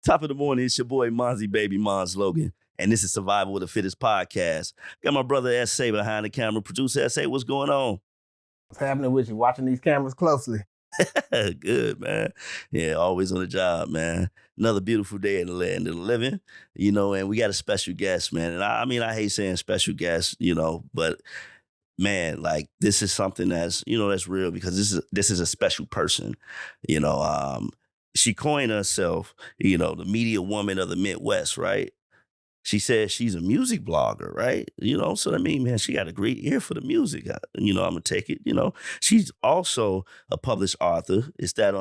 Top of the morning, it's your boy Monzy Baby Mons Logan, and this is Survival with the Fittest podcast. Got my brother S.A. behind the camera. Producer S.A., what's going on? What's happening with you? Watching these cameras closely. Good, man. Yeah, always on the job, man. Another beautiful day in the land of the living, and we got a special guest, man. And I hate saying special guest, but man, like this is something that's real because this is a special person. She coined herself, the media woman of the Midwest, right? She says she's a music blogger, right? So I mean, man, she got a great ear for the music. I'm gonna take it. She's also a published author. It's that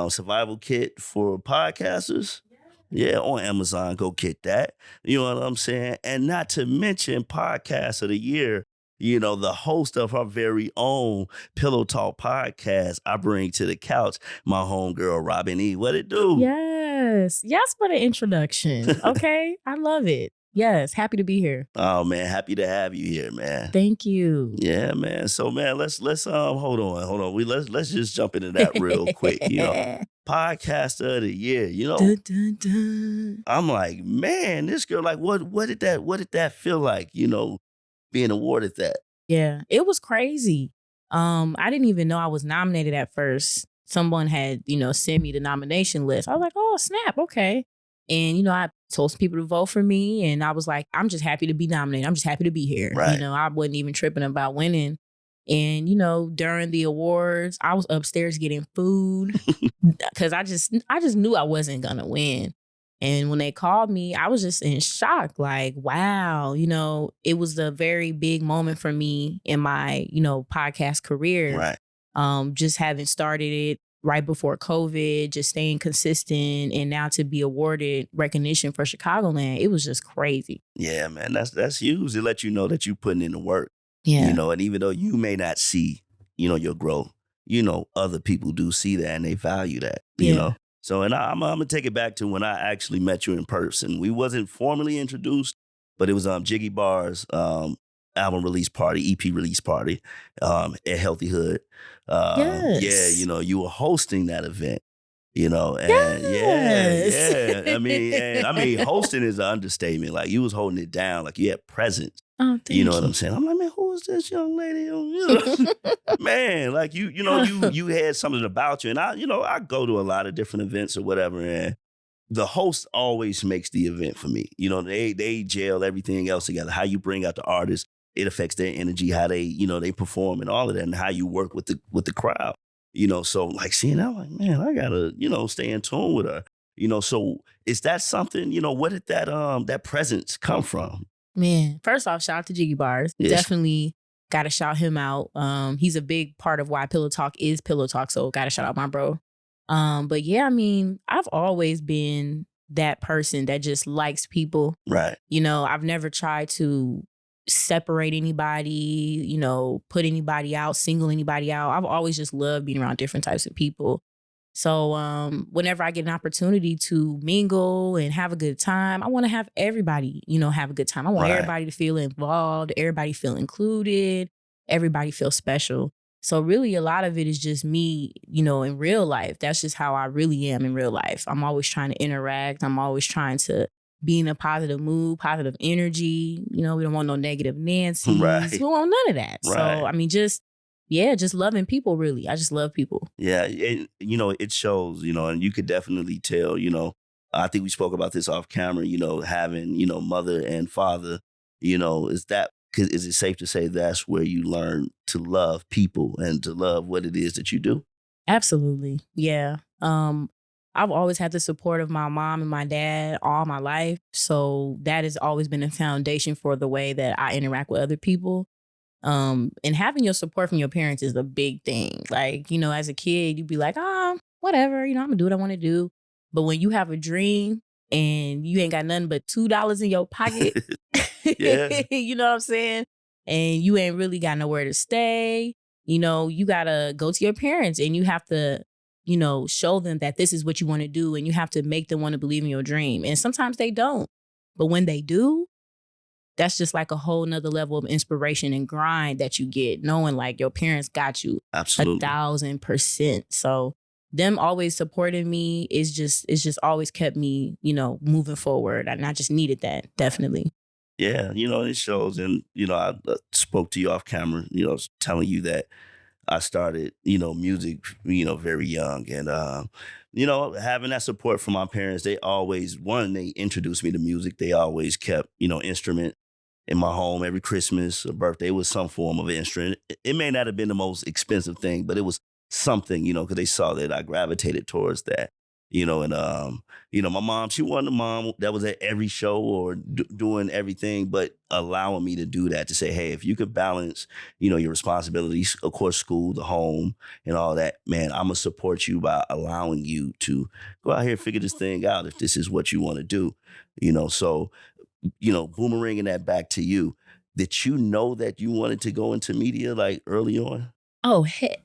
survival kit for podcasters. Yeah, on Amazon, go get that. You know what I'm saying? And not to mention Podcast of the Year. The host of her very own Pillow Talk podcast, I bring to the couch my homegirl, Robin E. What it do? Yes for the introduction. Okay, I love it. Yes, happy to be here. Oh man, happy to have you here, man. Thank you. Yeah, man. So man, let's hold on. Let's just jump into that real quick. Podcaster of the Year. Dun, dun, dun. I'm like, man, this girl, like, what did that feel like? Being awarded that. Yeah, it was crazy. I didn't even know I was nominated at first. Someone had, sent me the nomination list. I was like, oh, snap, okay. And, I told some people to vote for me. And I was like, I'm just happy to be nominated. I'm just happy to be here. Right. I wasn't even tripping about winning. And, during the awards, I was upstairs getting food because I just knew I wasn't going to win. And when they called me, I was just in shock. Like, wow, it was a very big moment for me in my, podcast career. Right. Just having started it right before COVID, just staying consistent, and now to be awarded recognition for Chicagoland, it was just crazy. Yeah, man, that's huge. It let you know that you're putting in the work. Yeah. And even though you may not see, your growth, other people do see that and they value that, you know. So, and I'm going to take it back to when I actually met you in person. We wasn't formally introduced, but it was Jiggy Bar's album release party, EP release party at Healthy Hood. Yes. Yeah, you were hosting that event, and yes. yeah. I mean, hosting is an understatement. Like, you was holding it down, like you had presence. Oh, thank you. You know what I'm saying? I'm like, man, who is this young lady? Man, like you had something about you. And I go to a lot of different events or whatever, and the host always makes the event for me. They gel everything else together. How you bring out the artists, it affects their energy, how they, they perform and all of that, and how you work with the crowd. So like seeing that, I'm like, man, I gotta, stay in tune with her. So is that something, where did that presence come from? Man, first off, shout out to Jiggy Bars. Yes. Definitely got to shout him out. He's a big part of why Pillow Talk is Pillow Talk. So got to shout out my bro. But yeah, I've always been that person that just likes people. Right. I've never tried to separate anybody, put anybody out, single anybody out. I've always just loved being around different types of people. So whenever I get an opportunity to mingle and have a good time, I want to have everybody, have a good time. I want everybody to feel involved, everybody feel included, everybody feel special. So really a lot of it is just me, in real life. That's just how I really am in real life. I'm always trying to interact. I'm always trying to be in a positive mood, positive energy. We don't want no negative Nancy's. Right. We don't want none of that. Right. So, just loving people, really. I just love people. Yeah, and, it shows, and you could definitely tell, I think we spoke about this off camera, having, mother and father, is it safe to say that's where you learn to love people and to love what it is that you do? Absolutely. Yeah. I've always had the support of my mom and my dad all my life. So that has always been a foundation for the way that I interact with other people. And having your support from your parents is a big thing. Like, as a kid, you'd be like, whatever, I'm gonna do what I want to do. But when you have a dream and you ain't got nothing but $2 in your pocket, Yeah. you know what I'm saying? And you ain't really got nowhere to stay, you gotta go to your parents and you have to, show them that this is what you want to do, and you have to make them want to believe in your dream. And sometimes they don't. But when they do, that's just like a whole nother level of inspiration and grind that you get, knowing like your parents got you. Absolutely. 1,000%. So them always supporting me is just always kept me, moving forward. And I just needed that, definitely. Yeah, it shows. And, I spoke to you off camera, telling you that I started, music, very young. And, having that support from my parents, they introduced me to music. They always kept, instrument in my home. Every Christmas or birthday was some form of instrument. It may not have been the most expensive thing, but it was something, because they saw that I gravitated towards that. And my mom, she wasn't a mom that was at every show or doing everything, but allowing me to do that, to say, hey, if you could balance, your responsibilities, of course, school, the home, and all that, man, I'm gonna support you by allowing you to go out here and figure this thing out if this is what you want to do. So, boomeranging that back to you, did you know that you wanted to go into media like early on? Oh, heck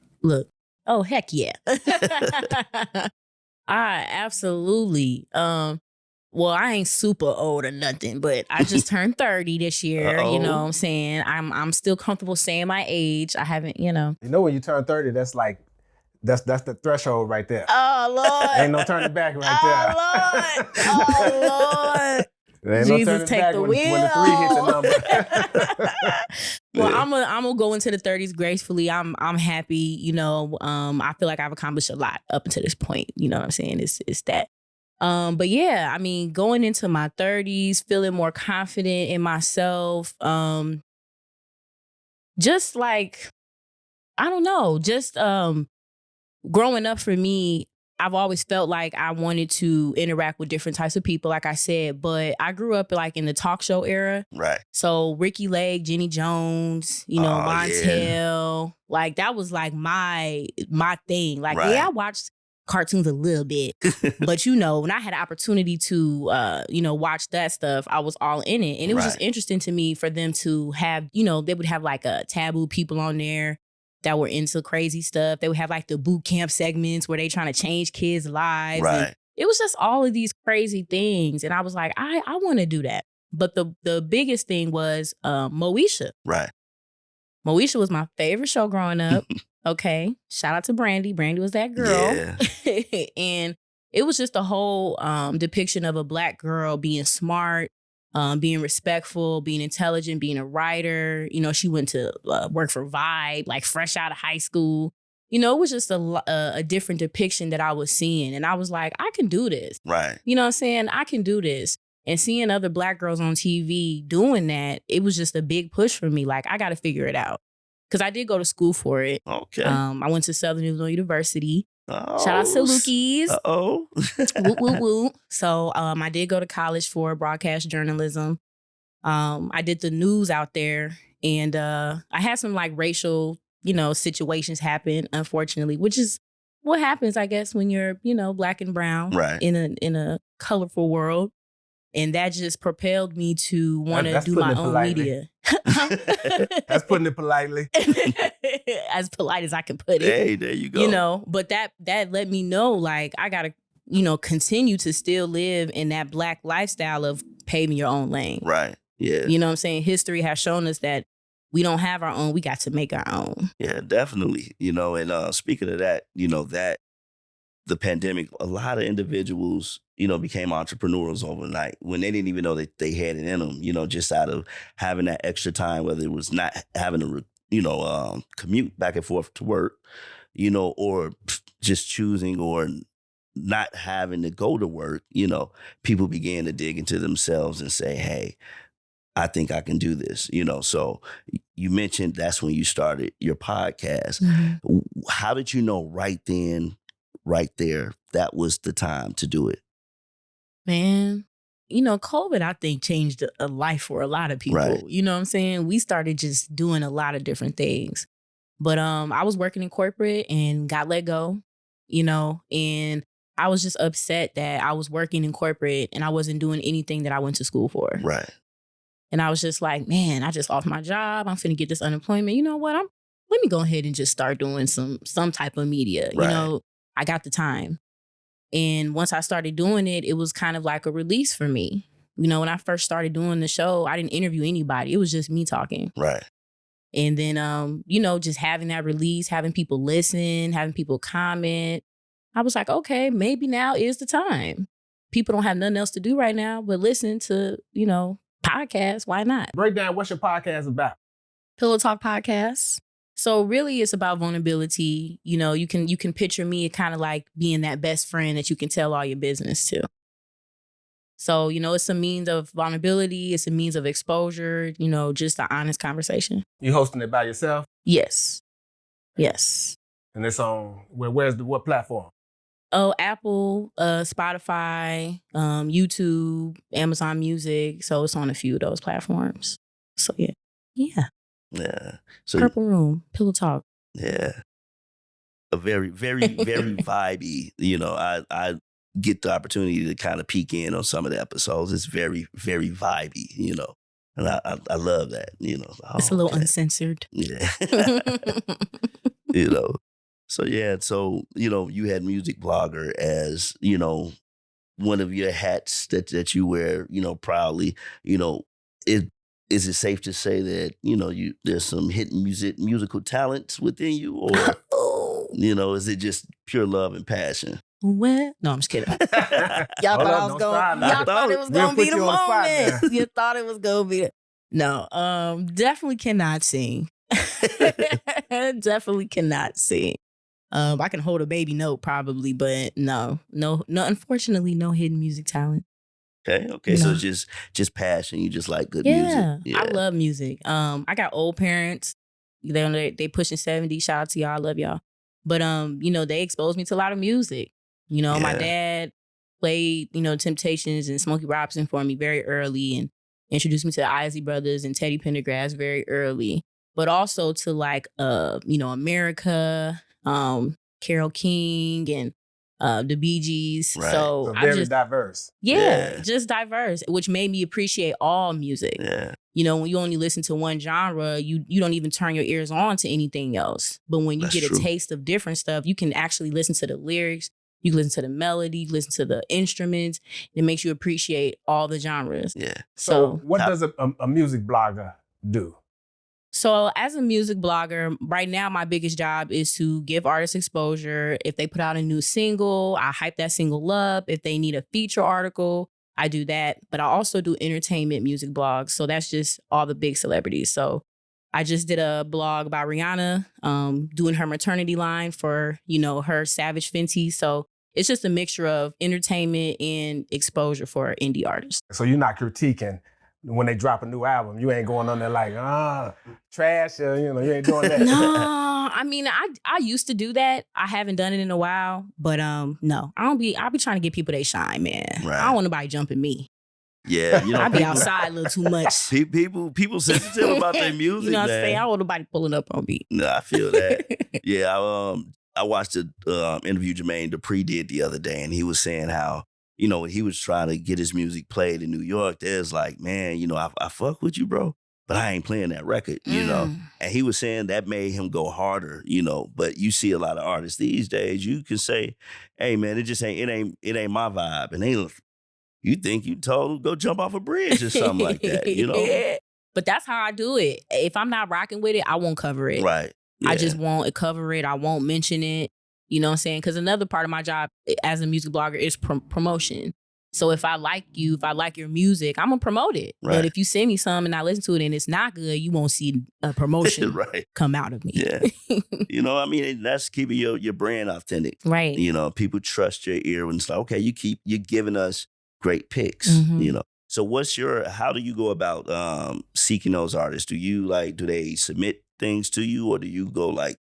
yeah. I absolutely. Well, I ain't super old or nothing, but I just turned 30 this year. Uh-oh. You know what I'm saying? I'm still comfortable saying my age. I haven't, when you turn 30, that's like that's the threshold right there. Oh Lord. Ain't no turning back right there. Oh Lord. There ain't Jesus, no turning take back the when wheel. the 3 hits the number. Well, I'm gonna go into the 30s gracefully. I'm happy, I feel like I've accomplished a lot up until this point. You know what I'm saying? It's that. But yeah, I mean, going into my 30s, feeling more confident in myself. Just like, I don't know, just growing up for me, I've always felt like I wanted to interact with different types of people, like I said, but I grew up like in the talk show era. Right. So Ricky Lake, Jenny Jones, Montel, like that was like my thing. Like, right. Yeah, I watched cartoons a little bit, but when I had an opportunity to, watch that stuff, I was all in it. And it was just interesting to me for them to have, they would have like a taboo people on there that were into crazy stuff. They would have like the boot camp segments where they trying to change kids' lives. Right. And it was just all of these crazy things. And I was like, I want to do that. But the biggest thing was Moesha. Right. Moesha was my favorite show growing up. Okay. Shout out to Brandy. Brandy was that girl. Yeah. And it was just a whole depiction of a Black girl being smart, being respectful, being intelligent, being a writer. She went to work for Vibe, like fresh out of high school. It was just a different depiction that I was seeing. And I was like, I can do this. Right. You know what I'm saying? I can do this. And seeing other Black girls on TV doing that, it was just a big push for me. Like, I got to figure it out. Because I did go to school for it. Okay. I went to Southern Illinois University. Oh, Shout out to Lukey's. Uh-oh. Woo, woo, woo. So I did go to college for broadcast journalism. I did the news out there. And I had some like racial, situations happen, unfortunately, which is what happens, I guess, when you're, Black and brown in a colorful world. And that just propelled me to want to do my own media. That's putting it politely. As polite as I can put it. Hey, there you go. But that let me know, like, I got to, continue to still live in that Black lifestyle of paving your own lane. Right. Yeah. You know what I'm saying? History has shown us that we don't have our own. We got to make our own. Yeah, definitely. And speaking of that, that the pandemic, a lot of individuals, became entrepreneurs overnight when they didn't even know that they had it in them, just out of having that extra time, whether it was not having to, commute back and forth to work, or just choosing or not having to go to work, people began to dig into themselves and say, hey, I think I can do this, So you mentioned that's when you started your podcast. Mm-hmm. How did you know right then, right there, that was the time to do it? Man, COVID, I think, changed a life for a lot of people. Right. You know what I'm saying? We started just doing a lot of different things. But I was working in corporate and got let go, and I was just upset that I was working in corporate and I wasn't doing anything that I went to school for. Right. And I was just like, man, I just lost my job. I'm finna get this unemployment. You know what? Let me go ahead and just start doing some type of media. Right. I got the time. And once I started doing it, it was kind of like a release for me. When I first started doing the show, I didn't interview anybody. It was just me talking. Right. And then, just having that release, having people listen, having people comment. I was like, okay, maybe now is the time. People don't have nothing else to do right now but listen to, podcasts. Why not? Break down what's your podcast about. Pillow Talk Podcast. So really it's about vulnerability. You can picture me kind of like being that best friend that you can tell all your business to. So, it's a means of vulnerability. It's a means of exposure, just an honest conversation. You hosting it by yourself? Yes. Yes. And it's on, what platform? Oh, Apple, Spotify, YouTube, Amazon Music. So it's on a few of those platforms. So yeah. Yeah. So Purple Room, Pillow Talk. yeah. A very, very, very vibey. I get the opportunity to kind of peek in on some of the episodes. It's very, very vibey, and I love that, It's a little uncensored. Yeah. So yeah, you had music blogger as, one of your hats that you wear, proudly. Is it safe to say that, there's some hidden musical talents within you, or is it just pure love and passion? What? No, I'm just kidding. Y'all thought it was gonna be the moment. You thought it was gonna be no. Definitely cannot sing. Definitely cannot sing. I can hold a baby note probably, but no. Unfortunately, no hidden music talent. Okay. So it's just passion. You just like good music. Yeah, I love music. I got old parents. They pushing 70. Shout out to y'all. I love y'all. But they exposed me to a lot of music. My dad played, Temptations and Smokey Robinson for me very early and introduced me to the Isley Brothers and Teddy Pendergrass very early. But also to like, America, Carole King and the Bee Gees. Right. So very diverse. Yeah, just diverse, which made me appreciate all music. Yeah. When you only listen to one genre, you don't even turn your ears on to anything else. But when you get a taste of different stuff, you can actually listen to the lyrics, you can listen to the melody, you listen to the instruments. It makes you appreciate all the genres. Yeah. So what does a music blogger do? So as a music blogger, right now, my biggest job is to give artists exposure. If they put out a new single, I hype that single up. If they need a feature article, I do that. But I also do entertainment music blogs. So that's just all the big celebrities. So I just did a blog about Rihanna doing her maternity line for, her Savage Fenty. So it's just a mixture of entertainment and exposure for indie artists. So you're not critiquing when they drop a new album. You ain't going on there like, trash, you ain't doing that. No, I mean, I used to do that. I haven't done it in a while, but no, I'll be trying to get people they shine, man. Right. I don't want nobody jumping me. Yeah, I be outside a little too much. People sensitive about their music. You know what I'm man. saying? I don't want nobody pulling up on me. No, I feel that. Yeah, I watched the interview Jermaine Dupri did the other day, and he was saying how, when he was trying to get his music played in New York, there's like, man, I fuck with you, bro, but I ain't playing that record, And he was saying that made him go harder, But you see a lot of artists these days, you can say, hey, man, it just ain't my vibe. And you think you told him go jump off a bridge or something like that, Yeah. But that's how I do it. If I'm not rocking with it, I won't cover it. Right. Yeah. I just won't cover it. I won't mention it. You know what I'm saying? Because another part of my job as a music blogger is promotion. So if I like you, if I like your music, I'm going to promote it. Right. But if you send me some and I listen to it and it's not good, you won't see a promotion come out of me. Yeah. That's keeping your brand authentic. Right. People trust your ear when it's like, okay, you're giving us great picks, So how do you go about seeking those artists? Do they submit things to you, or do you go like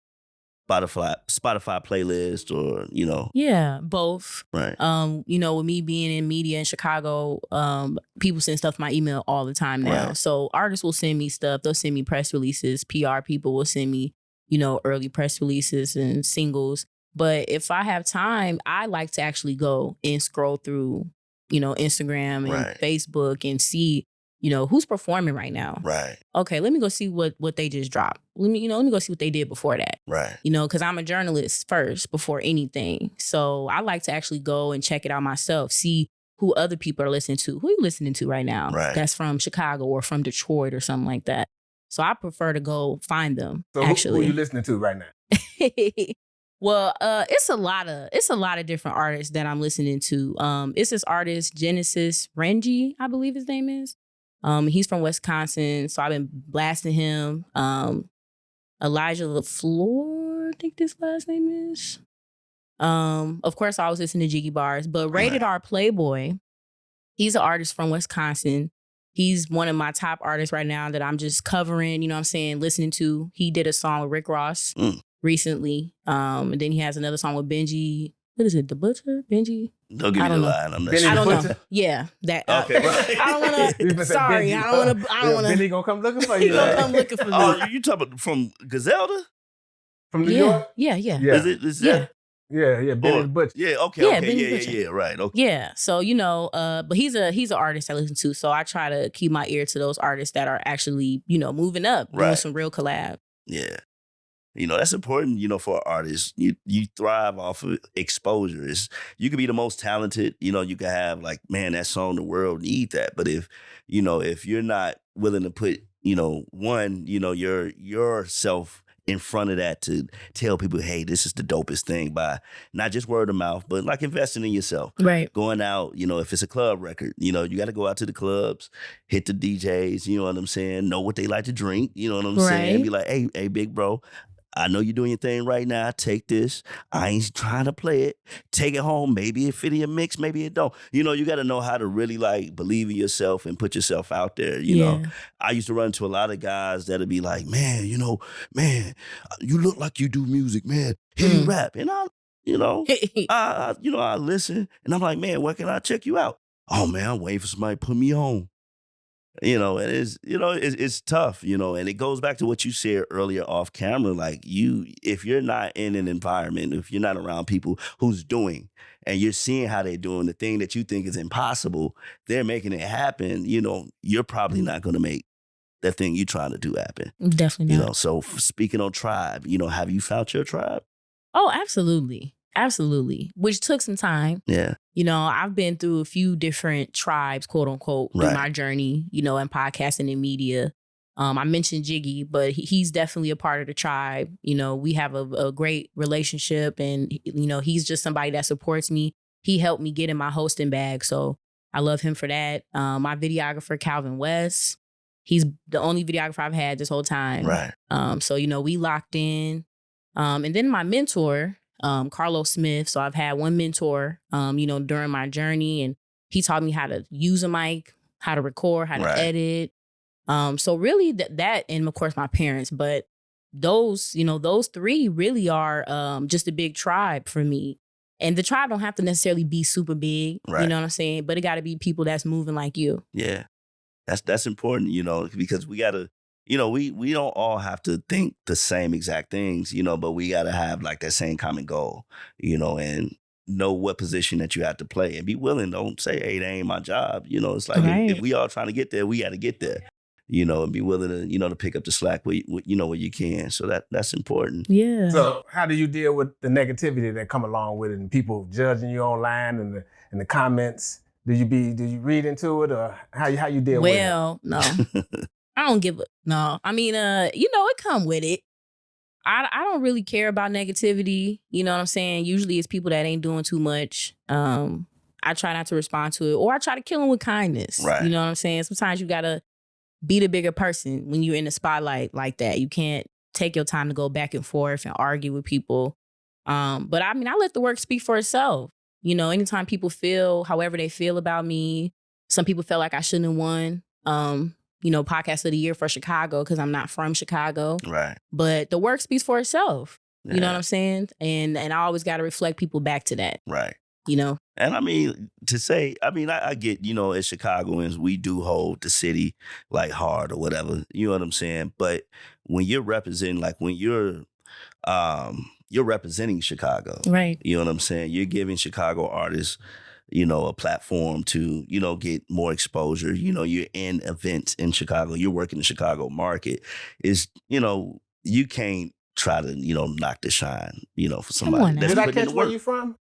Spotify playlist, or Yeah, both. Right. With me being in media in Chicago, people send stuff to my email all the time now. Right. So artists will send me stuff. They'll send me press releases. PR people will send me, early press releases and singles. But if I have time, I like to actually go and scroll through, Instagram and Facebook and see, who's performing right now. Right. Okay, let me go see what they just dropped. Let me go see what they did before that. Right. Because I'm a journalist first before anything. So I like to actually go and check it out myself, see who other people are listening to. Who are you listening to right now? Right. That's from Chicago or from Detroit or something like that. So I prefer to go find them, So actually. who are you listening to right now? Well, it's a lot of different artists that I'm listening to. It's this artist Genesis Renji, I believe his name is. He's from Wisconsin, so I've been blasting him. Elijah LaFleur, I think this last name is. Of course, I was listening to Jiggy Bars, but Rated R Playboy, he's an artist from Wisconsin. He's one of my top artists right now that I'm just covering, you know what I'm saying, listening to. He did a song with Rick Ross recently. And then he has another song with Benji. What is it? The Butcher? Benji? Don't give me the line. I'm not Benny sure. I don't Butcher? know. Yeah. That. Okay, right. I don't want to. Sorry. I don't want to. I don't want Benny to. gonna come looking for He you. gonna man. come looking for me. Oh, you talking about from Gazelda? From New York? Yeah. Yeah. Is that? Yeah. Benny the Butcher. Yeah, okay, Yeah, okay. Benny Yeah, Butcher. yeah, right. Okay. Yeah. So, you know, but he's an artist I listen to. So I try to keep my ear to those artists that are actually, you know, moving up, doing Right. some real collab. Yeah. You know, that's important, you know, for an artist. You thrive off of exposure. You could be the most talented, you know, you could have like, man, that song, the world need that. But if you're not willing to put, you know, yourself in front of that to tell people, hey, this is the dopest thing by not just word of mouth, but like investing in yourself. Right. Going out, you know, if it's a club record, you know, you got to go out to the clubs, hit the DJs, you know what I'm saying? Know what they like to drink, you know what I'm saying? Right. Be like, hey, big bro, I know you're doing your thing right now. Take this. I ain't trying to play it. Take it home. Maybe it fit in your mix. Maybe it don't. You know, you got to know how to really like believe in yourself and put yourself out there. You know, I used to run into a lot of guys that'd be like, man, you look like you do music, man. Hit me rap. And I listen and I'm like, man, where can I check you out? Oh man, I'm waiting for somebody to put me on. You know, and it's tough, you know, and it goes back to what you said earlier off camera. Like if you're not in an environment, if you're not around people who's doing and you're seeing how they're doing the thing that you think is impossible, they're making it happen, you know, you're probably not going to make that thing you're trying to do happen. Definitely You not. know, so speaking on tribe, you know, have you found your tribe? Oh, absolutely. Absolutely. Which took some time. Yeah. You know, I've been through a few different tribes, quote unquote, through Right. my journey, you know, in podcasting and media. I mentioned Jiggy, but he's definitely a part of the tribe. You know, we have a great relationship and, you know, he's just somebody that supports me. He helped me get in my hosting bag. So I love him for that. My videographer, Calvin West, he's the only videographer I've had this whole time. Right. So, you know, we locked in. And then my mentor, Carlos Smith. So I've had one mentor, you know, during my journey, and he taught me how to use a mic, how to record, how to Right. edit. So really that, and of course my parents, but those three really are just a big tribe for me. And the tribe don't have to necessarily be super big, Right. you know what I'm saying? But it got to be people that's moving like you. Yeah. That's important, you know, because we got to, you know, we don't all have to think the same exact things, you know, but we got to have like that same common goal, you know, and know what position that you have to play and be willing. Don't say, hey, that ain't my job. You know, it's like Right. if we all trying to get there, we got to get there, you know, and be willing to, you know, to pick up the slack where you can. So that's important. Yeah. So how do you deal with the negativity that come along with it and people judging you online and the comments? Do you read into it or how you deal with it? Well, no. I don't give a no. I mean, you know, it come with it. I don't really care about negativity. You know what I'm saying? Usually it's people that ain't doing too much. I try not to respond to it, or I try to kill them with kindness. Right. You know what I'm saying? Sometimes you gotta be the bigger person when you're in the spotlight like that. You can't take your time to go back and forth and argue with people. But I mean, I let the work speak for itself. You know, anytime people feel however they feel about me, some people felt like I shouldn't have won. You know, podcast of the year for Chicago because I'm not from Chicago. Right. But the work speaks for itself. Yeah. You know what I'm saying? And I always got to reflect people back to that. Right. You know? And I mean, I get, you know, as Chicagoans, we do hold the city like hard or whatever. You know what I'm saying? But when you're representing, like when you're representing Chicago, Right. you know what I'm saying? You're giving Chicago artists, you know, a platform to, you know, get more exposure. You know, you're in events in Chicago. You're working the Chicago market. Is, you know, you can't try to, you know, knock the shine, you know, for somebody on now. that's Did I putting in catch the where work. you from?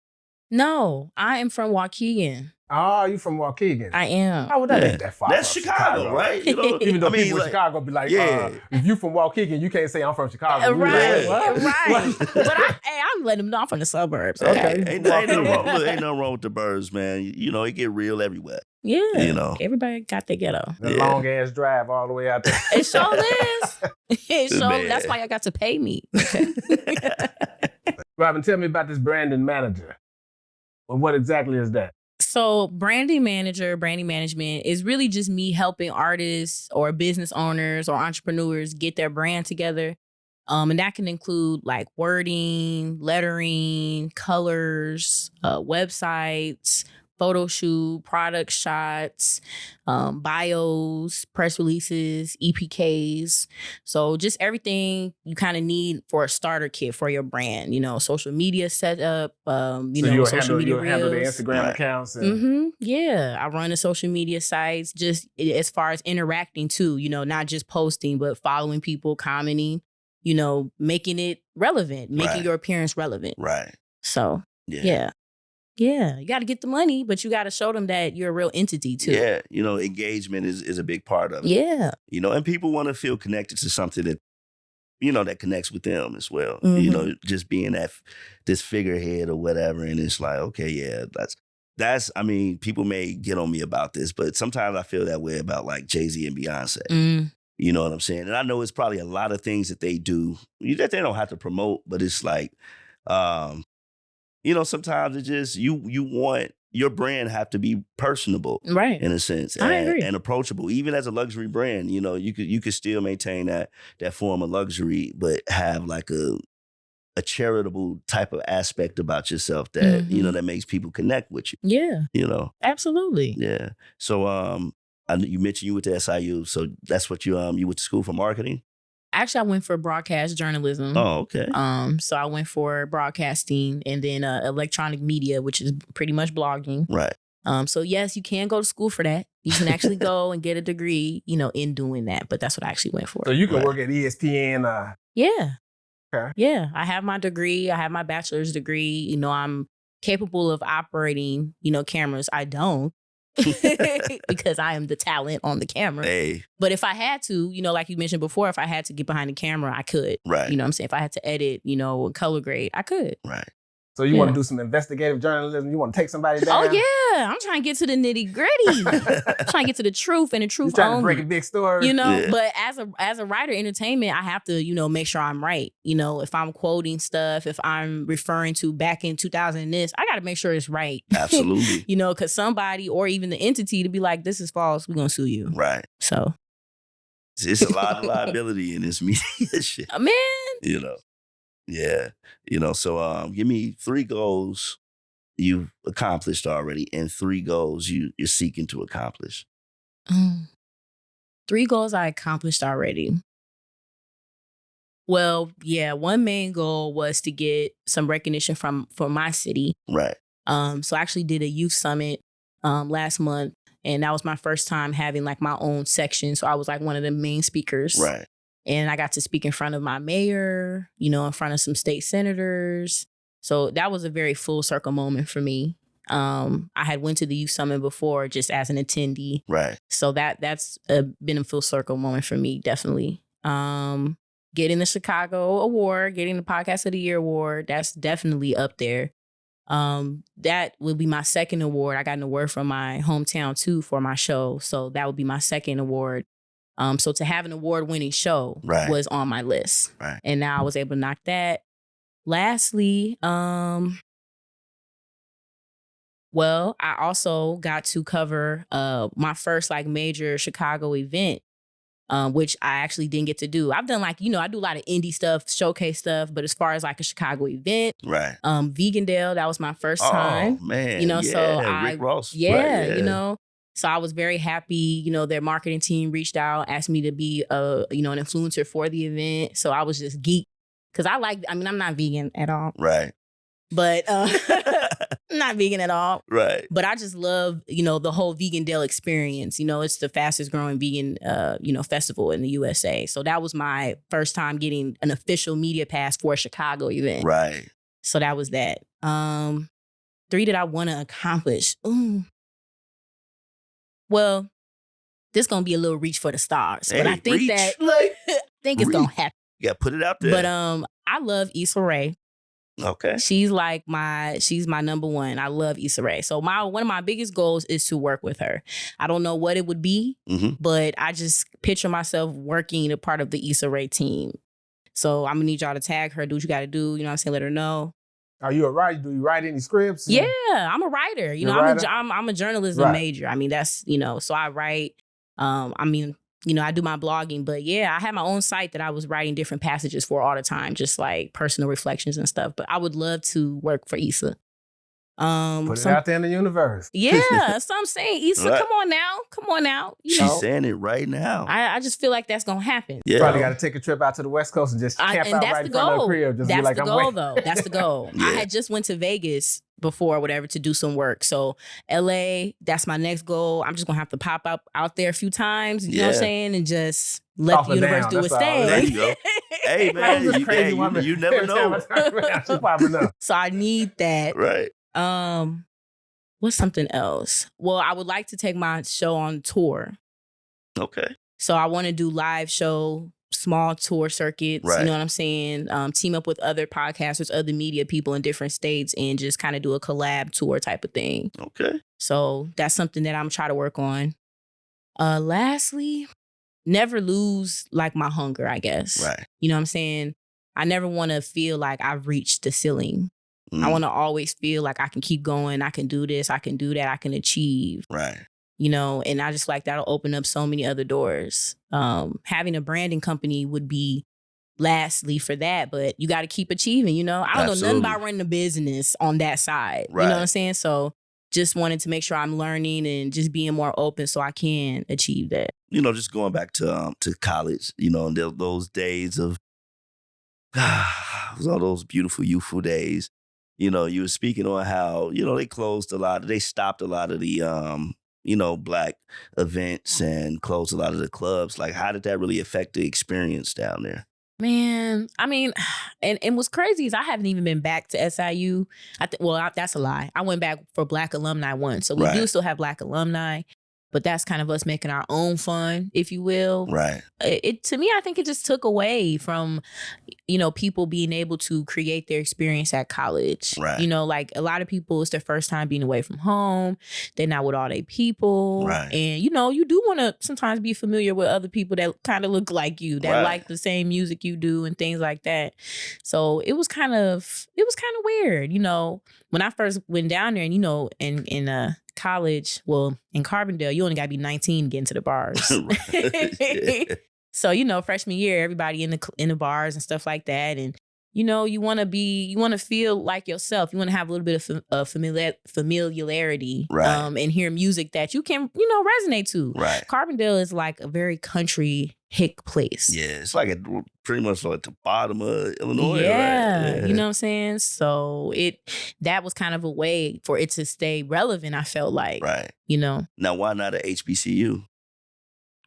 No, I am from Waukegan. Oh, you from Waukegan? I am. How would that ain't that far? That's from Chicago, right? You know, Even though I mean, people in like, Chicago be like, yeah. if you from Waukegan, you can't say I'm from Chicago. We Right, like, what? right. But I'm letting them know I'm from the suburbs. Okay. Ain't nothing wrong. Look, ain't nothing wrong with the birds, man. You know, it get real everywhere. Yeah. You know. Everybody got their ghetto. The long ass drive all the way out there. It sure is. It sure. Man. That's why y'all got to pay me. Okay. Robin, tell me about this branding manager. Well, what exactly is that? So branding management is really just me helping artists or business owners or entrepreneurs get their brand together. And that can include like wording, lettering, colors, websites, photo shoot, product shots, bios, press releases, EPKs. So just everything you kind of need for a starter kit for your brand, social media setup, social media you'll handle the reels. Instagram accounts. And Yeah, I run the social media sites just as far as interacting too, not just posting, but following people, commenting, making it relevant, making your appearance relevant. Right. So, yeah. You got to get the money, but you got to show them that you're a real entity too. Yeah, engagement is a big part of it. Yeah. And people want to feel connected to something that, that connects with them as well. Mhm. Just being this figurehead or whatever. And it's like, okay, yeah, that's, I mean, people may get on me about this, but sometimes I feel that way about like Jay-Z and Beyonce. Mm. You know what I'm saying? And I know it's probably a lot of things that they do that they don't have to promote, but it's like, sometimes it just, you want your brand have to be personable, Right. in a sense, I agree. and approachable. Even as a luxury brand, you could still maintain that form of luxury, but have like a charitable type of aspect about yourself that that makes people connect with you. Yeah. Absolutely. Yeah. So you mentioned you went to SIU, so that's what you went to school for marketing. Actually, I went for broadcast journalism. Oh, okay. So I went for broadcasting and then electronic media, which is pretty much blogging. Right. So yes, you can go to school for that. You can actually go and get a degree, in doing that. But that's what I actually went for. So you can work at ESPN. Yeah. Okay. Yeah. I have my degree. I have my bachelor's degree. I'm capable of operating, cameras. I don't. Because I am the talent on the camera. Hey. But if I had to, like you mentioned before, if I had to get behind the camera, I could. Right. You know what I'm saying? If I had to edit, color grade, I could. Right. So you want to do some investigative journalism? You want to take somebody down? Oh, yeah. I'm trying to get to the nitty gritty. I'm trying to get to the truth and the truth You're trying only. to break a big story? Yeah. But as a writer, entertainment, I have to, make sure I'm right. If I'm quoting stuff, if I'm referring to back in 2000 this, I got to make sure it's right. Absolutely. Because somebody or even the entity to be like, this is false, we're going to sue you. Right. So. It's a lot of liability in this media shit. Man. Yeah. So give me 3 goals you've accomplished already and 3 goals you're seeking to accomplish. 3 goals I accomplished already. Well, yeah, one main goal was to get some recognition from my city. Right. So I actually did a youth summit last month, and that was my first time having like my own section. So I was like one of the main speakers. Right. And I got to speak in front of my mayor, in front of some state senators. So that was a very full circle moment for me. I had went to the youth summit before just as an attendee. Right. So that's been a full circle moment for me, definitely. Getting the Chicago award, getting the Podcast of the Year award, that's definitely up there. That would be my second award. I got an award from my hometown too for my show. So that would be my second award. So to have an award-winning show was on my list. Right. And now I was able to knock that. Lastly, well, I also got to cover my first like major Chicago event, which I actually didn't get to do. I've done like, I do a lot of indie stuff, showcase stuff, but as far as like a Chicago event, right. Vegandale, that was my first time. Oh, man. So Rick Ross. Yeah, right, So I was very happy, their marketing team reached out, asked me to be an influencer for the event. So I was just geeked because I'm not vegan at all. Right. But I'm not vegan at all. Right. But I just love, the whole Vegandale experience. It's the fastest growing vegan, festival in the USA. So that was my first time getting an official media pass for a Chicago event. Right. So that was that. 3 that I want to accomplish. Ooh. Well, this gonna be a little reach for the stars, but I Hey, think reach, that like, I think it's gonna happen. You got to put it out there. But I love Issa Rae. Okay. She's my number one. I love Issa Rae. So one of my biggest goals is to work with her. I don't know what it would be, but I just picture myself working a part of the Issa Rae team. So I'm gonna need y'all to tag her, do what you gotta do, you know what I'm saying, let her know. Are you a writer? Do you write any scripts? Yeah, I'm a writer. You You're know, a writer? I'm a journalism major. I mean, that's, so I write. I mean, I do my blogging, but yeah, I had my own site that I was writing different passages for all the time, just like personal reflections and stuff. But I would love to work for Issa. Put it out there in the universe. Yeah, that's what I'm saying. Issa, Right. come on now. She's saying it right now. I just feel like that's gonna happen. You probably got to take a trip out to the West Coast and just camp out right in front of the crib. Just That's be like, the I'm goal, waiting. though. That's the goal. Yeah. I had just went to Vegas before or whatever to do some work. So LA, that's my next goal. I'm just gonna have to pop up out there a few times, you know what I'm saying, and just let Off the and universe down, do its that's all. thing. There you go. Hey, man, This crazy woman. you never Every time know. I turn around, she popping up. So I need that. Right. What's something else? Well, I would like to take my show on tour. Okay. So I want to do live show, small tour circuits, Right. you know what I'm saying? Team up with other podcasters, other media people in different states and just kind of do a collab tour type of thing. Okay. So that's something that I'm trying to work on. Lastly, never lose like my hunger, I guess. Right. You know what I'm saying? I never want to feel like I've reached the ceiling. I want to always feel like I can keep going. I can do this. I can do that. I can achieve. Right. And I just like that'll open up so many other doors. Having a branding company would be lastly for that, but you got to keep achieving, I don't know nothing about running a business on that side. Right. You know what I'm saying? So just wanted to make sure I'm learning and just being more open so I can achieve that. Just going back to college, and those days of all those beautiful youthful days. You were speaking on how, they stopped a lot of the, Black events and closed a lot of the clubs. Like, how did that really affect the experience down there? Man, I mean, and what's crazy is I haven't even been back to SIU. That's a lie. I went back for Black Alumni once. So we do still have Black Alumni, but that's kind of us making our own fun, if you will. Right. To me, I think it just took away from, people being able to create their experience at college. Right. Like a lot of people, it's their first time being away from home. They're not with all their people. Right. And, you do want to sometimes be familiar with other people that kind of look like you, that like the same music you do and things like that. So it was kind of weird, when I first went down there and, in college, well, in Carbondale, you only got to be 19 to get into the bars. Yeah. So, freshman year, everybody in the bars and stuff like that. And, you want to feel like yourself. You want to have a little bit of familiarity and hear music that you can, resonate to. Right. Carbondale is like a very country hick place. Yeah, it's like pretty much like the bottom of Illinois. Yeah, right? you know what I'm saying? So that was kind of a way for it to stay relevant, I felt like. Right. Now, why not at HBCU?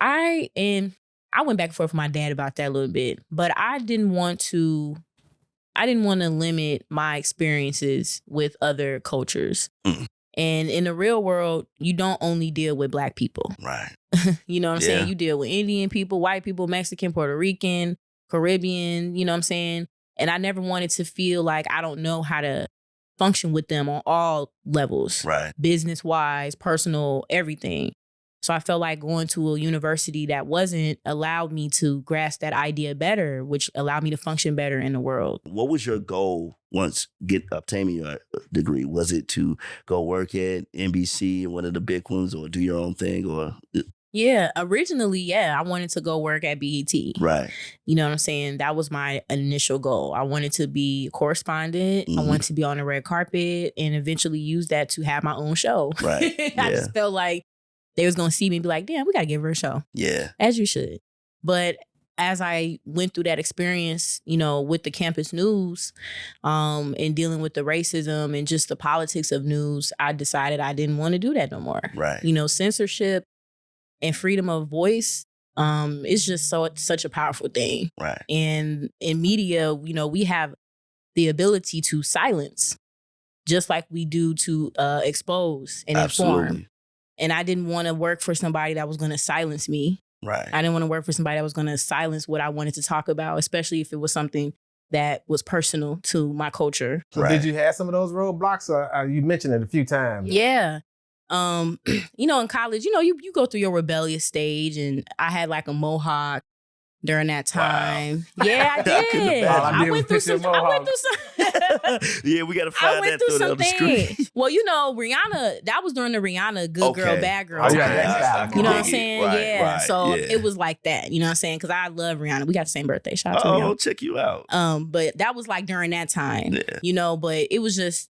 I went back and forth with my dad about that a little bit, but I didn't want to limit my experiences with other cultures. Mm. And in the real world, you don't only deal with Black people. Right. You know what I'm saying? You deal with Indian people, white people, Mexican, Puerto Rican, Caribbean, you know what I'm saying? And I never wanted to feel like I don't know how to function with them on all levels. Right. Business-wise, personal, everything. So I felt like going to a university that allowed me to grasp that idea better, which allowed me to function better in the world. What was your goal once obtaining your degree? Was it to go work at NBC, one of the big ones, or do your own thing? Or Yeah, originally, I wanted to go work at BET. Right. You know what I'm saying? That was my initial goal. I wanted to be a correspondent. Mm-hmm. I wanted to be on the red carpet and eventually use that to have my own show. Right. I just felt like they was going to see me and be like, damn, we got to give her a show. Yeah. As you should. But as I went through that experience, with the campus news and dealing with the racism and just the politics of news, I decided I didn't want to do that no more. Right. Censorship and freedom of voice is just such a powerful thing. Right. And in media, we have the ability to silence just like we do to expose and inform. And I didn't want to work for somebody that was going to silence me. Right. I didn't want to work for somebody that was going to silence what I wanted to talk about, especially if it was something that was personal to my culture. So did you have some of those roadblocks? Or you mentioned it a few times. Yeah. In college, you go through your rebellious stage, and I had like a mohawk during that time. Wow. Yeah, I did. I went through some. Yeah, we got to find that through the other screen. Well, Rihanna, that was during the Rihanna Good Girl, Bad Girl time. Yeah, you know what I'm saying? Right, yeah. Right, so it was like that. You know what I'm saying? Because I love Rihanna. We got the same birthday. Shout out to Rihanna. Check you out. But that was like during that time. Yeah. But it was just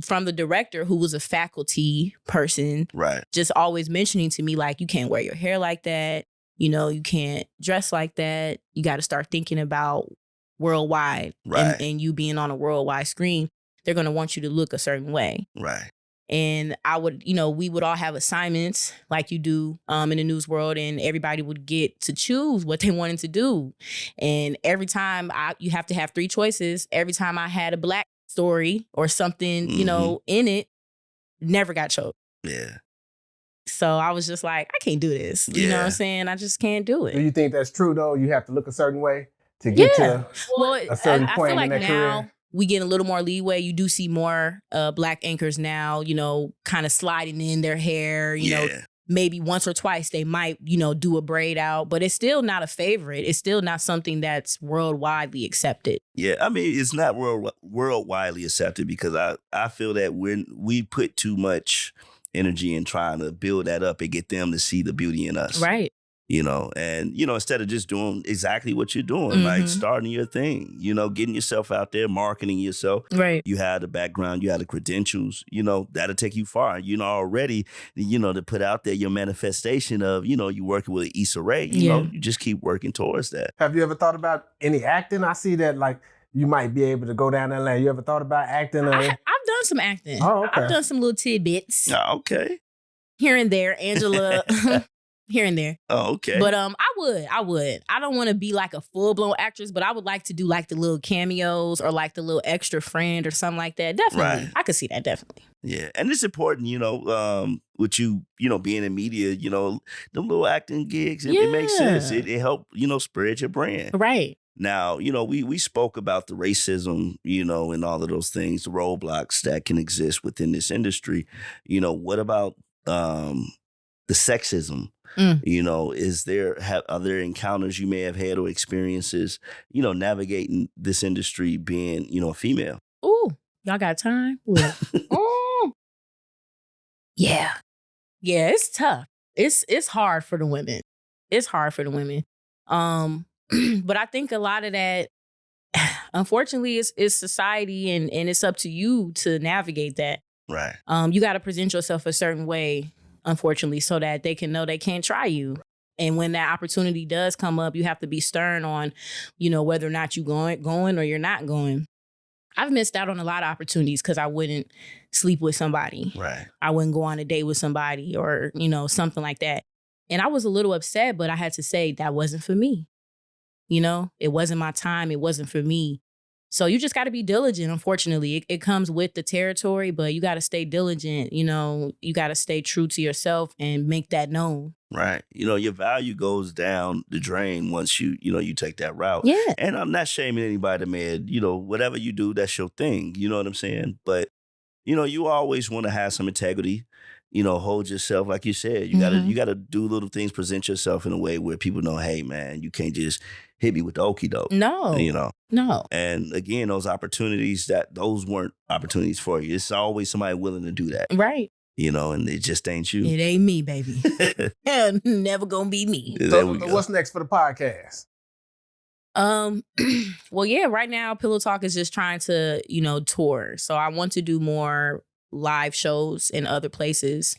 from the director, who was a faculty person, right? Just always mentioning to me, like, you can't wear your hair like that. You can't dress like that. You got to start thinking about worldwide. Right. And you being on a worldwide screen, they're going to want you to look a certain way. Right. And I would, we would all have assignments like you do in the news world, and everybody would get to choose what they wanted to do. And every time you have to have 3 choices. Every time I had a Black story or something, in it, never got chosen. Yeah. So I was just like, I can't do this. You know what I'm saying? I just can't do it. Do you think that's true, though? You have to look a certain way to get to a certain point feel like in that now career? We get a little more leeway. You do see more Black anchors now, kind of sliding in their hair, you know, maybe once or twice they might, do a braid out, but it's still not a favorite. It's still not something that's worldwide accepted. Yeah, I mean, it's not worldwide accepted because I feel that when we put too much energy in trying to build that up and get them to see the beauty in us. Right. And, instead of just doing exactly what you're doing, like starting your thing, getting yourself out there, marketing yourself. Right. You had the background, you had the credentials, that'll take you far. Already, to put out there your manifestation of, you working with Issa Rae, you just keep working towards that. Have you ever thought about any acting? I see that, like, you might be able to go down that lane. You ever thought about acting? I've done some acting. Oh, okay. I've done some little tidbits. Oh, okay. Here and there, Angela. Here and there. Oh, okay. But I would. I don't want to be like a full-blown actress, but I would like to do like the little cameos or like the little extra friend or something like that. Definitely. Right. I could see that, definitely. Yeah. And it's important, with you, being in media, the little acting gigs, it makes sense. It help, spread your brand. Right. Now, we spoke about the racism, and all of those things, the roadblocks that can exist within this industry. What about the sexism? Are there encounters you may have had or experiences, navigating this industry being, a female? Ooh, y'all got time? Yeah. Yeah, it's tough. It's hard for the women. It's hard for the women. But I think a lot of that, unfortunately, is society, and it's up to you to navigate that. Right. You got to present yourself a certain way, unfortunately, so that they can know they can't try you. And when that opportunity does come up, you have to be stern on, whether or not you going or you're not going. I've missed out on a lot of opportunities because I wouldn't sleep with somebody. Right. I wouldn't go on a date with somebody or, something like that. And I was a little upset, but I had to say that wasn't for me. It wasn't my time. It wasn't for me. So you just got to be diligent. Unfortunately, it comes with the territory, but you got to stay diligent. You got to stay true to yourself and make that known. Right. Your value goes down the drain once you take that route. Yeah. And I'm not shaming anybody, man. Whatever you do, that's your thing. You know what I'm saying? But, you always want to have some integrity. Hold yourself, like you said. You gotta do little things, present yourself in a way where people know, hey, man, you can't just hit me with the okie doke. No. No. And again, those weren't opportunities for you. It's always somebody willing to do that. Right. And it just ain't you. It ain't me, baby. Never gonna be me. So what's next for the podcast? Well, yeah, right now Pillow Talk is just trying to, tour. So I want to do more live shows in other places.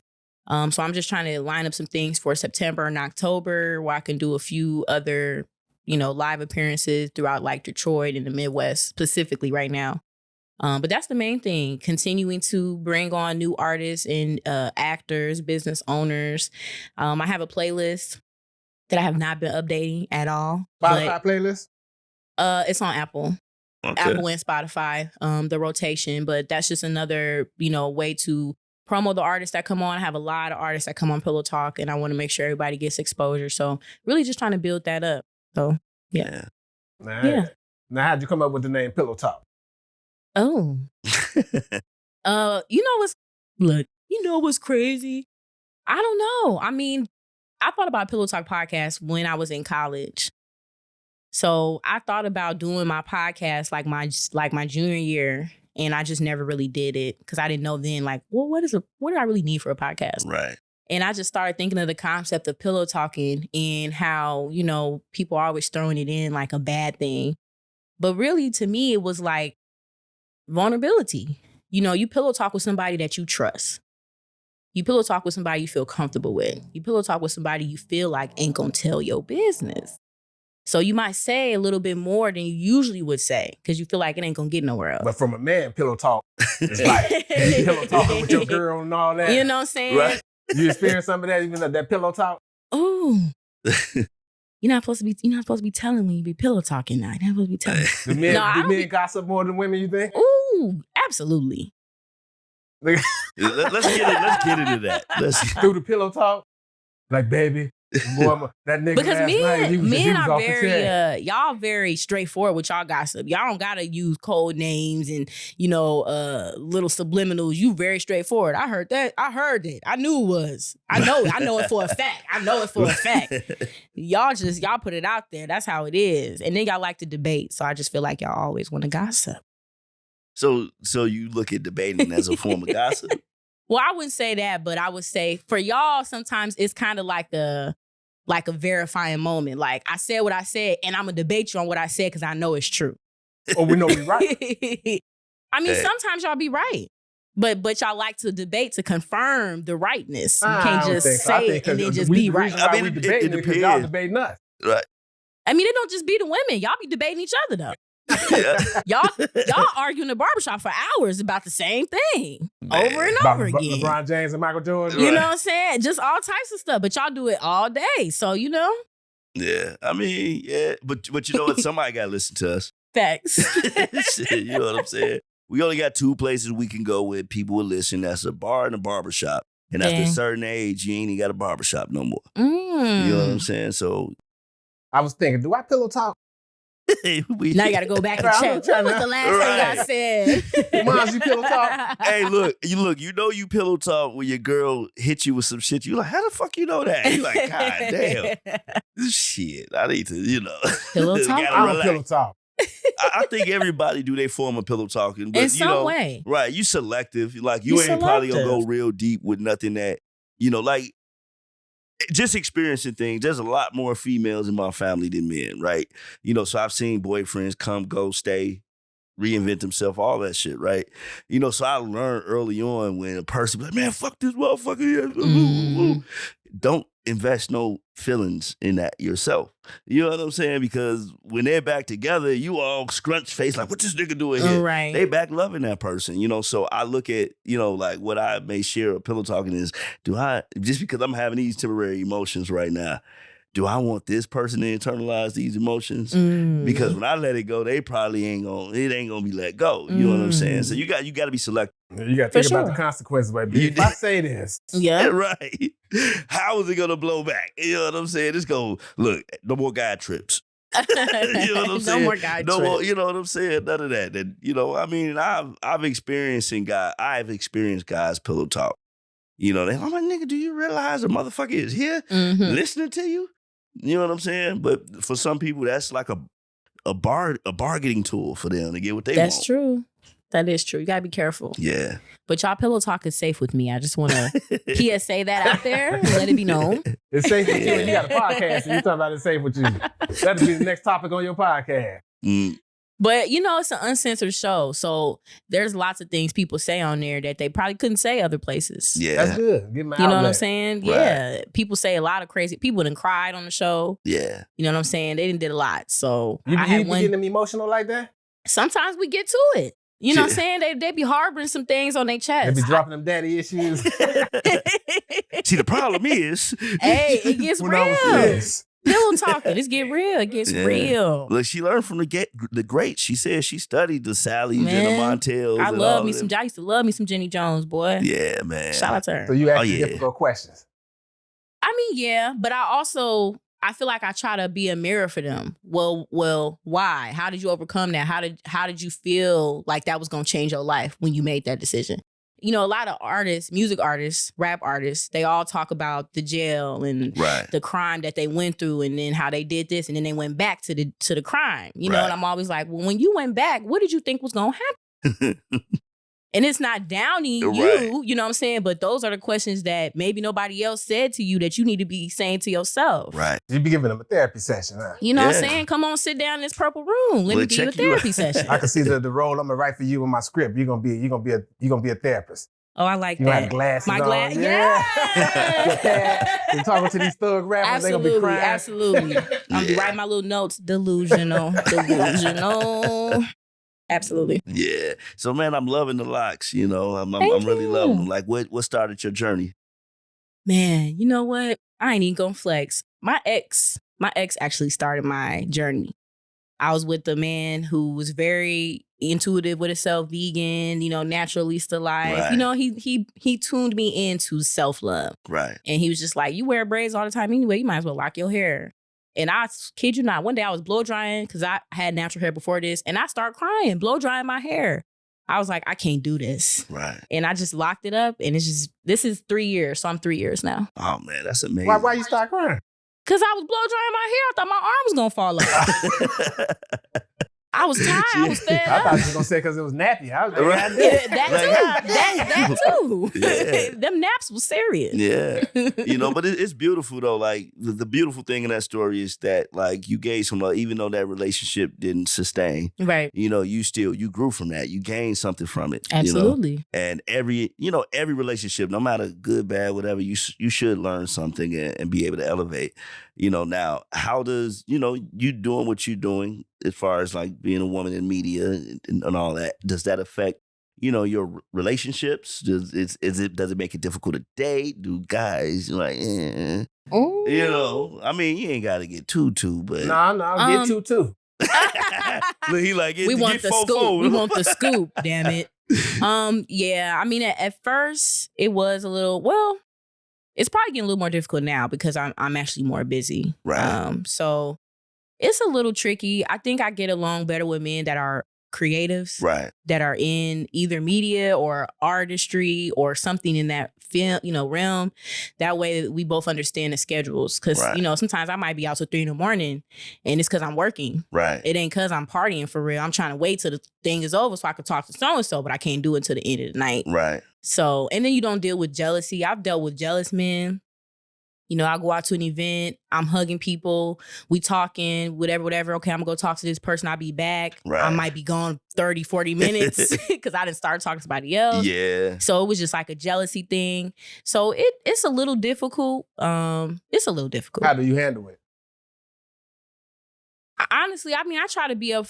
So I'm just trying to line up some things for September and October where I can do a few other, live appearances throughout like Detroit and the Midwest specifically right now. But that's the main thing, continuing to bring on new artists and actors, business owners. I have a playlist that I have not been updating at all. Spotify playlist? It's on Apple. Okay. Apple and Spotify, the rotation. But that's just another, way to promo the artists that come on. I have a lot of artists that come on Pillow Talk, and I want to make sure everybody gets exposure. So really just trying to build that up. So, yeah. Now, how'd you come up with the name Pillow Talk? Oh. You know what's crazy? I don't know. I mean, I thought about Pillow Talk podcast when I was in college. So I thought about doing my podcast like my junior year, and I just never really did it because I didn't know then, like, well, what do I really need for a podcast? Right. And I just started thinking of the concept of pillow talking and how, you know, people are always throwing it in like a bad thing. But really, to me, it was like vulnerability. You know, you pillow talk with somebody that you trust. You pillow talk with somebody you feel comfortable with. You pillow talk with somebody you feel like ain't gonna tell your business. So you might say a little bit more than you usually would say because you feel like it ain't gonna get nowhere else. But from a man, pillow talk, it's like you pillow talking with your girl and all that. You know what I'm saying? Right. You experience some of that, even that pillow talk? Oh. You're not supposed to be telling when you be pillow talking now. You're not supposed to be telling. Do men gossip more than women, you think? Ooh, absolutely. Let's get into that. Through the pillow talk, like, baby, boy, that nigga because last night, he was are off the chair. y'all very straightforward with y'all gossip. Y'all don't gotta use code names and little subliminals. You very straightforward. I heard that. I knew it was. I know it for a fact. Y'all put it out there. That's how it is. And then y'all like to debate. So I just feel like y'all always want to gossip. So you look at debating as a form of gossip? Well, I wouldn't say that, but I would say for y'all, sometimes it's kind of like a verifying moment. Like, I said what I said, and I'm going to debate you on what I said because I know it's true. Oh, we know we right. I mean, sometimes y'all be right. But y'all like to debate to confirm the rightness. You can't just say it and then just be right. I mean, it depends. Because y'all debating us. Right. I mean, it don't just be the women. Y'all be debating each other, though. y'all argue in the barbershop for hours about the same thing over and over again. LeBron James and Michael Jordan. You know what I'm saying? Just all types of stuff. But y'all do it all day. So, you know. Yeah. I mean, yeah. But you know what? Somebody got to listen to us. Facts. Shit, you know what I'm saying? We only got 2 places we can go with people will listen. That's a bar and a barbershop. And after a certain age, you ain't even got a barbershop no more. You know what I'm saying? So I was thinking, do I pillow talk? Now you got to go back and check. What was the last thing I said? Moms, you pillow talk? Hey, you know you pillow talk when your girl hit you with some shit. You like, how the fuck you know that? You like, God damn. Shit, I need to, Pillow talk? I'm a pillow talk. I think everybody do their form of pillow talking. But, in some way. Right, you selective. Like, you ain't probably going to go real deep with nothing that, like, just experiencing things. There's a lot more females in my family than men, right? So I've seen boyfriends come, go, stay, reinvent themselves, all that shit, right? So I learned early on when a person be like, man, fuck this motherfucker. Don't invest no feelings in that yourself. You know what I'm saying? Because when they're back together, you all scrunch face like, what this nigga doing here? Right. They back loving that person, So I look at, like what I may share of pillow talking is, just because I'm having these temporary emotions right now, do I want this person to internalize these emotions? Because when I let it go, they probably ain't gonna be let go. You know what I'm saying? So you got to be selective. You got to think about the consequences, baby. If I say this. Yeah. Right. How is it going to blow back? You know what I'm saying? It's going, look, no more guy trips. You know what I'm saying? No more guy trips. More, you know what I'm saying? None of that. I mean, I've experienced guys pillow talk. They're like, oh, my nigga, do you realize the motherfucker is here listening to you? You know what I'm saying? But for some people, that's like a bargaining tool for them to get what they want. That's true. That is true. You gotta be careful. Yeah. But y'all pillow talk is safe with me. I just want to PSA that out there and let it be known. It's safe with you. You got a podcast and you're talking about it's safe with you. That'll be the next topic on your podcast. But, it's an uncensored show. So there's lots of things people say on there that they probably couldn't say other places. Yeah. That's good. Give them an You know outlet. what I'm saying? Right. Yeah. People say a lot of crazy. People done cried on the show. Yeah. You know what I'm saying? They done did a lot. So You be getting them emotional like that? Sometimes we get to it. You know what I'm saying? They be harboring some things on their chest. They be dropping them daddy issues. See, the problem is... Hey, it gets when real. I was Pillow talking. Let's get real. It gets real. Look, she learned from the greats. She said she studied the Sallys and the Montels. I love me some. I used to love me some Jenny Jones, boy. Yeah, man. Shout out to her. So you ask difficult questions. I mean, yeah, but I feel like I try to be a mirror for them. Well, why? How did you overcome that? How did you feel like that was gonna change your life when you made that decision? You know, a lot of artists, music artists, rap artists, they all talk about the jail and the crime that they went through, and then how they did this, and then they went back to the crime. You know, and I'm always like, well, when you went back, what did you think was gonna happen? And it's not downing you, you know what I'm saying? But those are the questions that maybe nobody else said to you that you need to be saying to yourself. Right. You be giving them a therapy session, huh? You know what I'm saying? Come on, sit down in this purple room. Let me give you a therapy session. I can see the role I'm gonna write for you in my script. You're gonna be a therapist. Oh, I like you that. You have glasses My on. Yeah. You're talking to these thug rappers, they're gonna be crying. Absolutely. I'll be writing my little notes. Delusional. Absolutely. Yeah. So, man, I'm loving the locks. You know, I'm really loving them. Like, what started your journey? Man, you know what? I ain't even gonna flex. My ex actually started my journey. I was with a man who was very intuitive with himself, vegan, you know, naturalista life. Right. You know, he tuned me into self-love. Right. And he was just like, you wear braids all the time anyway, you might as well lock your hair. And I kid you not, one day I was blow drying because I had natural hair before this, and I started crying, blow drying my hair. I was like, I can't do this. Right. And I just locked it up, and this is 3 years, so I'm 3 years now. Oh, man, that's amazing. Why you start crying? Because I was blow drying my hair. I thought my arm was going to fall off. I was tired. I was fed I up. thought you were going to say because it was nappy. I was Right. That too. Yeah. Them naps was serious. Yeah. You know, but it's beautiful, though. Like, the beautiful thing in that story is that, like, you gave some love, even though that relationship didn't sustain. Right. You know, you grew from that. You gained something from it. Absolutely. You know? And every relationship, no matter good, bad, whatever, you should learn something and be able to elevate. You know, now, how does, you doing what you're doing as far as like being a woman in media and all that, does that affect, your relationships? Does it make it difficult to date? Do guys like, I mean, you ain't got to get too, but. No, get too. Look, he like, we want the scoop. We want the scoop, damn it. Yeah, I mean, at first it was a little, well, it's probably getting a little more difficult now because I'm actually more busy. Right. So it's a little tricky. I think I get along better with men that are creatives. Right. That are in either media or artistry or something in that film, realm. That way we both understand the schedules. Cause, sometimes I might be out till 3 a.m. and it's cause I'm working. Right. It ain't cause I'm partying for real. I'm trying to wait till the thing is over so I can talk to so-and-so, but I can't do it until the end of the night. Right. So, and then you don't deal with jealousy. I've dealt with jealous men. I go out to an event, I'm hugging people, we talking, whatever. Okay, I'm gonna go talk to this person, I'll be back. Right. I might be gone 30, 40 minutes because I didn't start talking to somebody else. Yeah. So it was just like a jealousy thing. So it's a little difficult. It's a little difficult. How do you handle it? Honestly, I mean, I try to be up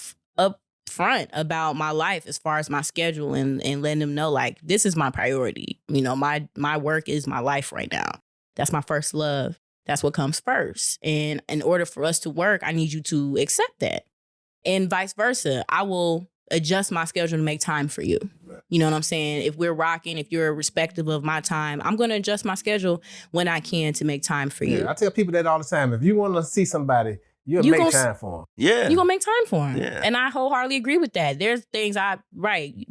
front about my life as far as my schedule and letting them know, like, this is my priority. My work is my life right now. That's my first love. That's what comes first. And in order for us to work, I need you to accept that. And vice versa. I will adjust my schedule to make time for you. You know what I'm saying? If we're rocking, if you're respective of my time, I'm going to adjust my schedule when I can to make time for you. I tell people that all the time. If you want to see somebody, you'll make time for them. Yeah. You're going to make time for them. Yeah. And I wholeheartedly agree with that. There's things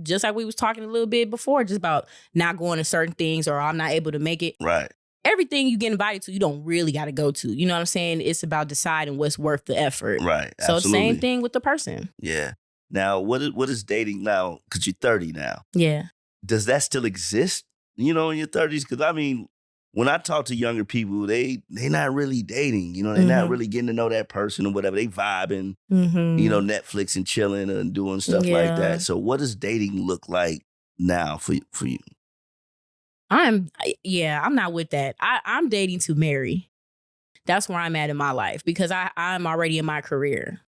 just like we was talking a little bit before, just about not going to certain things or I'm not able to make it. Right. Everything you get invited to, you don't really got to go to. You know what I'm saying? It's about deciding what's worth the effort. Right. So same thing with the person. Yeah. Now, what is dating now? Because you're 30 now. Yeah. Does that still exist, in your 30s? Because, I mean, when I talk to younger people, they not really dating. They're not really getting to know that person or whatever. They vibing, Netflix and chilling and doing stuff like that. So what does dating look like now for you? I'm not with that. I'm dating to marry. That's where I'm at in my life because I'm already in my career.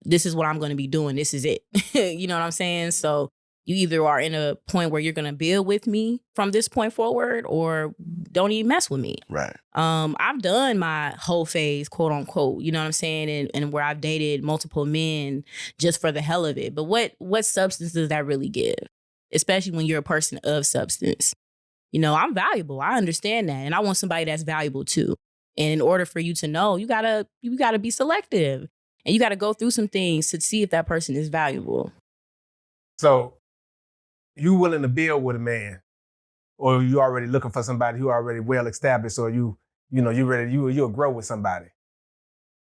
This is what I'm going to be doing. This is it. You know what I'm saying? So You either are in a point where you're gonna build with me from this point forward, or don't even mess with me. Right. I've done my whole phase, quote unquote, you know what I'm saying? And where I've dated multiple men just for the hell of it. But what substance does that really give? Especially when you're a person of substance. You know, I'm valuable. I understand that. And I want somebody that's valuable too. And in order for you to know, you gotta be selective. And you gotta go through some things to see if that person is valuable. So you willing to build with a man, or you already looking for somebody who already well established, or you ready, you'll grow with somebody?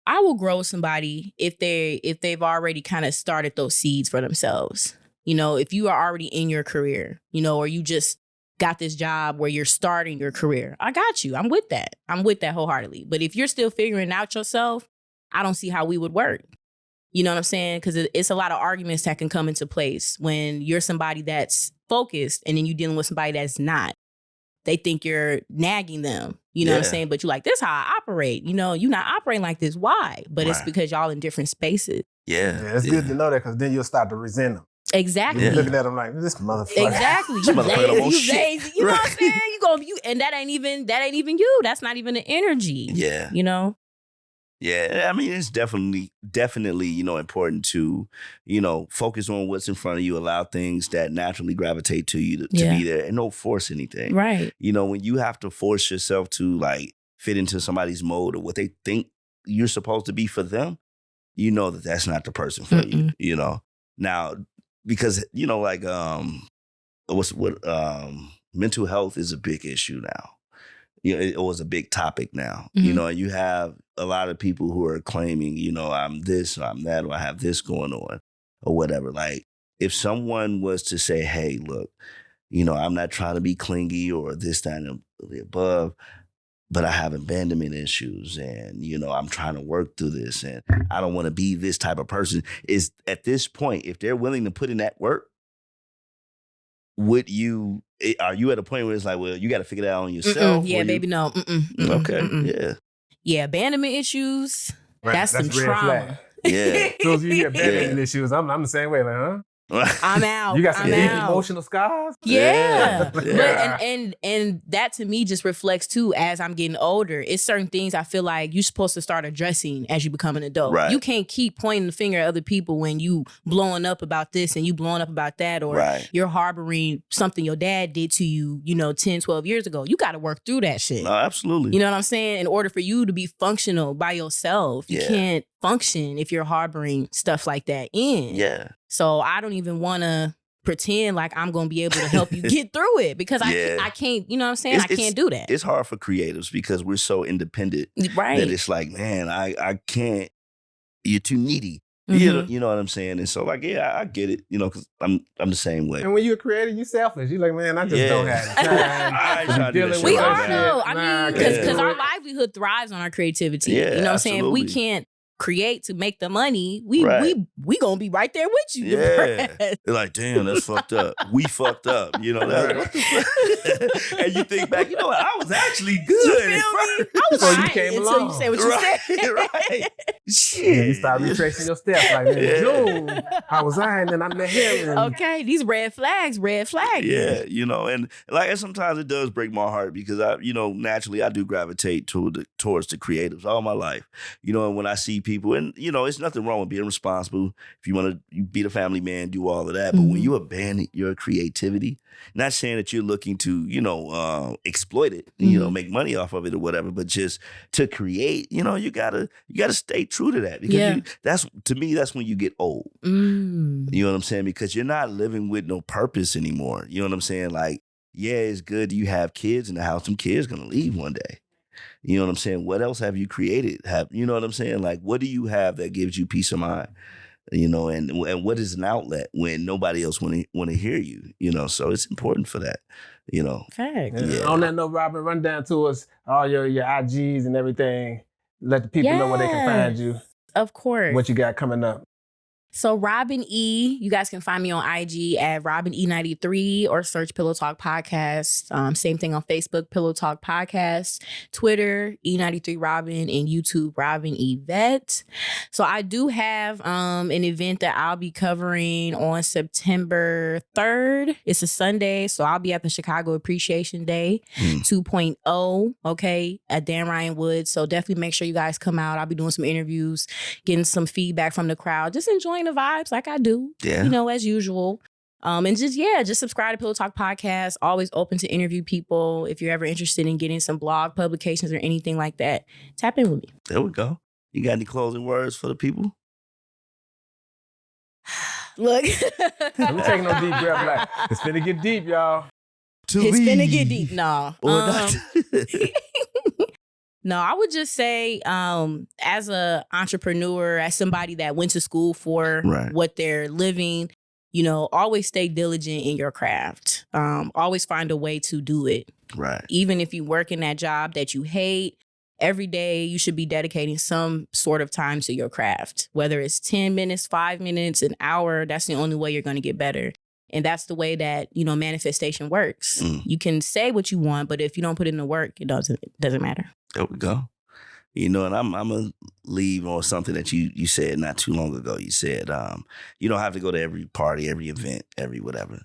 I will grow with somebody if they've already kind of started those seeds for themselves. You know, if you are already in your career, you know, or you just got this job where you're starting your career, I got you. I'm with that wholeheartedly. But if you're still figuring out yourself, I don't see how we would work. You know what I'm saying? Because it's a lot of arguments that can come into place when you're somebody that's focused and then you're dealing with somebody that's not. They think you're nagging them. You know what I'm saying? But you're like, this is how I operate. You know, you're not operating like this. Why? But it's because y'all in different spaces. Yeah, it's good to know that, because then you'll start to resent them. Exactly. You're looking at them like, this motherfucker. Exactly. This motherfucker don't want shit. Lazy. You know what I'm saying? And that ain't even you. That's not even the energy. Yeah. You know? Yeah, I mean, it's definitely, you know, important to, you know, focus on what's in front of you, allow things that naturally gravitate to you to be there, and don't force anything. Right. You know, when you have to force yourself to like fit into somebody's mode or what they think you're supposed to be for them, you know that that's not the person for you, you know. Now, because, you know, like mental health is a big issue now. You know, it was a big topic now, you know, and you have a lot of people who are claiming, you know, I'm this or I'm that, or I have this going on or whatever. Like, if someone was to say, hey, look, you know, I'm not trying to be clingy or this, that, and the above, but I have abandonment issues and, you know, I'm trying to work through this and I don't want to be this type of person, is at this point, if they're willing to put in that work, are you at a point where it's like, well, you got to figure that out on yourself? Yeah, baby, no. Okay, yeah. Yeah, abandonment issues, that's some red trauma. flag. Yeah. So if you hear abandonment issues, I'm the same way, like, huh? I'm out. You got some I'm deep out. emotional scars? Yeah. Yeah. But and that to me just reflects too, as I'm getting older, it's certain things I feel like you're supposed to start addressing as you become an adult. Right. You can't keep pointing the finger at other people when you blowing up about this and you blowing up about that, or you're harboring something your dad did to you, you know, 10, 12 years ago. You got to work through that shit. No, absolutely. You know what I'm saying? In order for you to be functional by yourself, you can't function if you're harboring stuff like that in. Yeah. So I don't even want to pretend like I'm going to be able to help you get through it, because I can't, you know what I'm saying? I can't do that. It's hard for creatives because we're so independent. Right. That it's like, man, I can't, you're too needy. Mm-hmm. You know what I'm saying? And so like, yeah, I get it, you know, because I'm the same way. And when you're a creator, you selfish. You're like, man, I just don't have the time. I ain't trying to do that shit We right are now. though. I mean, because our livelihood thrives on our creativity. Yeah, you know what I'm saying? If we absolutely. can't create to make the money, we gonna be right there with you. Yeah. They're like, damn, that's fucked up. We fucked up. You know, that, what the fuck? And you think back, you know what? I was actually good. You feel me? I was Before you right came until along. you say what you said. Right. Yeah, Shit. you start retracing your steps. Like, in June, how was I? And then I'm the hell. Okay, these red flags. Yeah, you know, and like sometimes it does break my heart because I, you know, naturally I do gravitate towards the creatives all my life. You know, and when I see people, and you know, it's nothing wrong with being responsible. If you want to be the family man, do all of that. But when you abandon your creativity, not saying that you're looking to, you know, exploit it, you know, make money off of it or whatever, but just to create, you know, you gotta stay true to that, because that's, to me, that's when you get old. You know what I'm saying? Because you're not living with no purpose anymore. You know what I'm saying? Like, yeah, it's good you have kids in the house. Some kids gonna leave one day. You know what I'm saying? What else have you created? You know what I'm saying? Like, what do you have that gives you peace of mind? You know, and what is an outlet when nobody else want to hear you? You know, so it's important for that. You know, Fact. Yeah. On that note, Robin, run down to us all your IGs and everything. Let the people know where they can find you. Of course. What you got coming up. So Robin E, you guys can find me on IG at Robin E93 or search Pillow Talk Podcast. Same thing on Facebook, Pillow Talk Podcast, Twitter, E93 Robin, and YouTube, Robin Yvette. So I do have an event that I'll be covering on September 3rd. It's a Sunday, so I'll be at the Chicago Appreciation Day 2.0, okay, at Dan Ryan Woods. So definitely make sure you guys come out. I'll be doing some interviews, getting some feedback from the crowd, just enjoying the vibes like I do, as usual. And just subscribe to Pillow Talk Podcast. Always open to interview people. If you're ever interested in getting some blog publications or anything like that, tap in with me. There we go. You got any closing words for the people? Look. Let me take no deep breath. Like, it's finna get deep, y'all. It's finna get deep. No. Or not. No, I would just say, as a entrepreneur, as somebody that went to school for what they're living, always stay diligent in your craft. Always find a way to do it. Right. Even if you work in that job that you hate, every day you should be dedicating some sort of time to your craft. Whether it's 10 minutes, 5 minutes, an hour, that's the only way you're going to get better. And that's the way that, manifestation works. You can say what you want, but if you don't put in the work, it doesn't matter. There we go. And I'm going to leave on something that you said not too long ago. You said you don't have to go to every party, every event, every whatever.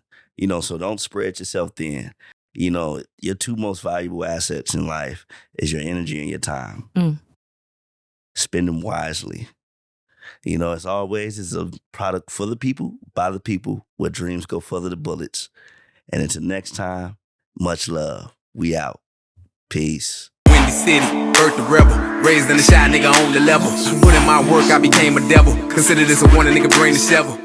So don't spread yourself thin. Your two most valuable assets in life is your energy and your time. Spend them wisely. As always, it's a product for the people, by the people, where dreams go further than bullets. And until next time, much love. We out. Peace. Windy City, birth the rebel. Raised in the shy, nigga on the level. Put in my work, I became a devil. Consider this a warning, nigga, bring the shovel.